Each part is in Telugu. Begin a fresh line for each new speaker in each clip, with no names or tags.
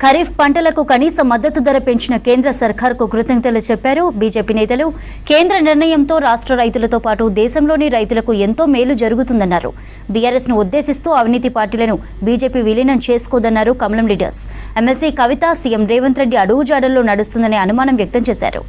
ఖరీఫ్ పంటలకు కనీస మద్దతు ధర పెంచిన కేంద్ర సర్కార్కు కృతజ్ఞతలు చెప్పారు బీజేపీ నేతలు. కేంద్ర నిర్ణయంతో రాష్ట్ర రైతులతో పాటు దేశంలోని రైతులకు ఎంతో మేలు జరుగుతుందన్నారు. బీఆర్ఎస్ ను ఉద్దేశిస్తూ అవినీతి పార్టీలను బీజేపీ విలీనం చేసుకోదన్నారు కమలం లీడర్స్. ఎమ్మెల్సీ కవిత సీఎం రేవంత్ రెడ్డి అడుగుజాడల్లో నడుస్తుందనే అనుమానం వ్యక్తం చేశారు.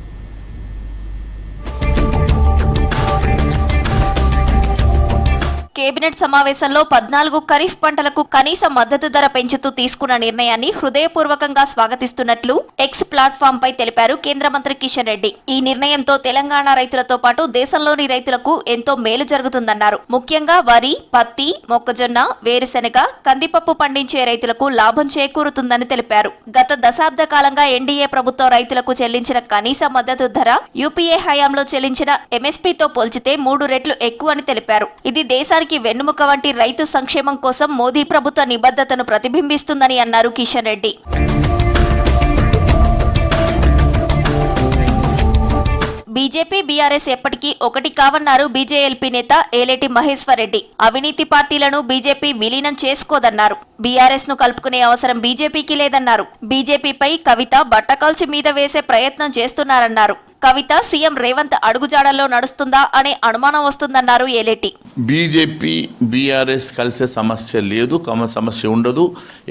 కేబినెట్ సమావేశంలో 14 ఖరీఫ్ పంటలకు కనీస మద్దతు ధర పెంచుతూ తీసుకున్న నిర్ణయాన్ని హృదయపూర్వకంగా స్వాగతిస్తున్నట్లు ఎక్స్ ప్లాట్ఫామ్ పై తెలిపారు కేంద్ర మంత్రి కిషన్ రెడ్డి. ఈ నిర్ణయంతో తెలంగాణ రైతులతో పాటు దేశంలోని రైతులకు ఎంతో మేలు జరుగుతుందన్నారు. ముఖ్యంగా వరి, పత్తి, మొక్కజొన్న, వేరుశెనగ, కందిపప్పు పండించే రైతులకు లాభం చేకూరుతుందని తెలిపారు. గత దశాబ్ద కాలంగా ఎన్డీఏ ప్రభుత్వం రైతులకు చెల్లించిన కనీస మద్దతు ధర యూపీఏ హయాంలో చెల్లించిన ఎంఎస్పీతో పోల్చితే 3 రెట్లు ఎక్కువని తెలిపారు. ఇది దేశానికి వెన్నుముక వంటి రైతు సంక్షేమం కోసం మోదీ ప్రభుత్వ నిబద్ధతను ప్రతిబింబిస్తుందని అన్నారు కిషన్ రెడ్డి. బీజేపీ బీఆర్ఎస్ ఎప్పటికీ ఒకటి కావన్నారు బీజేఎల్పీ నేత ఏలేటి మహేశ్వర్ రెడ్డి. అవినీతి పార్టీలను బీజేపీ విలీనం చేసుకోదన్నారు. బీఆర్ఎస్ ను కలుపుకునే అవసరం బీజేపీకి లేదన్నారు. బీజేపీపై కవిత బట్టకల్చి మీద వేసే ప్రయత్నం చేస్తున్నారన్నారు. కవిత సీఎం రేవంత్ అడుగుజాడల్లో నడుస్తుందా అనే అనుమానం వస్తుందన్నారు ఏలేటి.
బీజేపీ బీఆర్ఎస్ కలిసే సమస్య లేదు, సమస్య ఉండదు.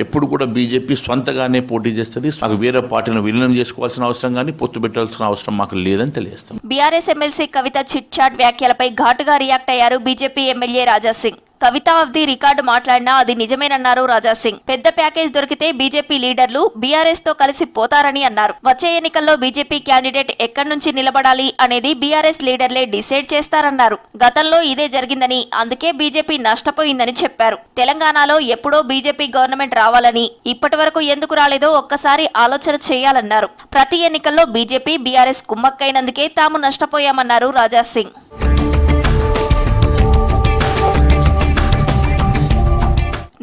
ఎప్పుడు కూడా బీజేపీ స్వంతగానే పోటీ చేస్తుంది. మాకు వేరే పార్టీని విలీనం చేసుకోవాల్సిన అవసరం కానీ పొత్తు పెట్టాల్సిన అవసరం మాకు లేదని తెలియజేస్తాం.
BRS MLC Kavitha chit chat వ్యాఖ్యలపై ఘాటుగా రియాక్ట్ అయ్యారు BJP MLA Raja Singh. Kavitha off the record మాట్లాడినా అది నిజమేనన్నారు రాజాసింగ్. పెద్ద ప్యాకేజ్ దొరికితే బీజేపీ లీడర్లు బీఆర్ఎస్ తో కలిసి పోతారని అన్నారు. వచ్చే ఎన్నికల్లో బీజేపీ క్యాండిడేట్ ఎక్కడి నుంచి నిలబడాలి అనేది బీఆర్ఎస్ లీడర్లే డిసైడ్ చేస్తారన్నారు. గతంలో ఇదే జరిగిందని, అందుకే బీజేపీ నష్టపోయిందని చెప్పారు. తెలంగాణలో ఎప్పుడో బీజేపీ గవర్నమెంట్ రావాలని, ఇప్పటి వరకు ఎందుకు రాలేదో ఒక్కసారి ఆలోచన చేయాలన్నారు. ప్రతి ఎన్నికల్లో బీజేపీ బీఆర్ఎస్ కుమ్మక్కైనందుకే తాము నష్టపోయామన్నారు రాజాసింగ్.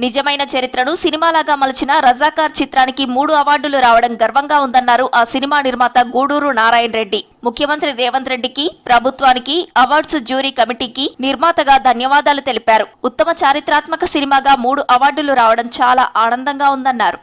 నిజమైన చరిత్రను సినిమాలాగా మలచిన రజాకార్ చిత్రానికి 3 అవార్డులు రావడం గర్వంగా ఉందన్నారు ఆ సినిమా నిర్మాత గూడూరు నారాయణ రెడ్డి. ముఖ్యమంత్రి రేవంత్ రెడ్డికి, ప్రభుత్వానికి, అవార్డ్స్ జ్యూరీ కమిటీకి నిర్మాతగా ధన్యవాదాలు తెలిపారు. ఉత్తమ చారిత్రాత్మక సినిమాగా 3 అవార్డులు రావడం చాలా ఆనందంగా ఉందన్నారు.